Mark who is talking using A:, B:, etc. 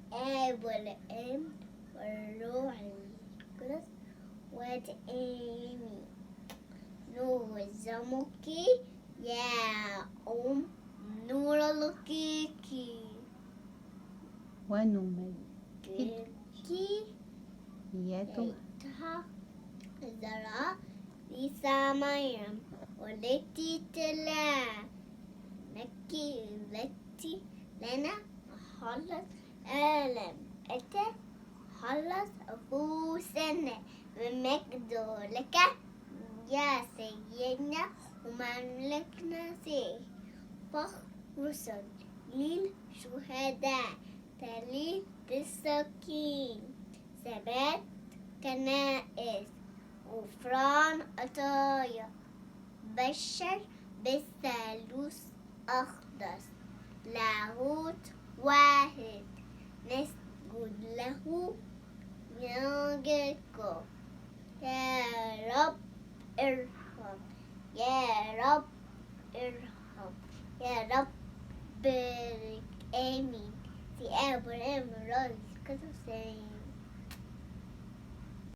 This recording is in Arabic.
A: الآب والابن والروح القدس وتآمين. نعظمك يا النور الحقيقي
B: ونمجدك
A: يدها زرع عيسى مريم والتي تلا نكي التي لنا خلص آلم أتى خلص أنفسنا بمجد لك يا سيدنا ومملكنا سيد فخر رسل للشهداء تليل بالسكين ثبات كنائس غفران عطايا بشر بالثالوث أقدس لاهوت واحد نسجد له نعظمك يا رب ارحم يا رب ارحم يا رب بارك آمين في آب والابن والروح القدس.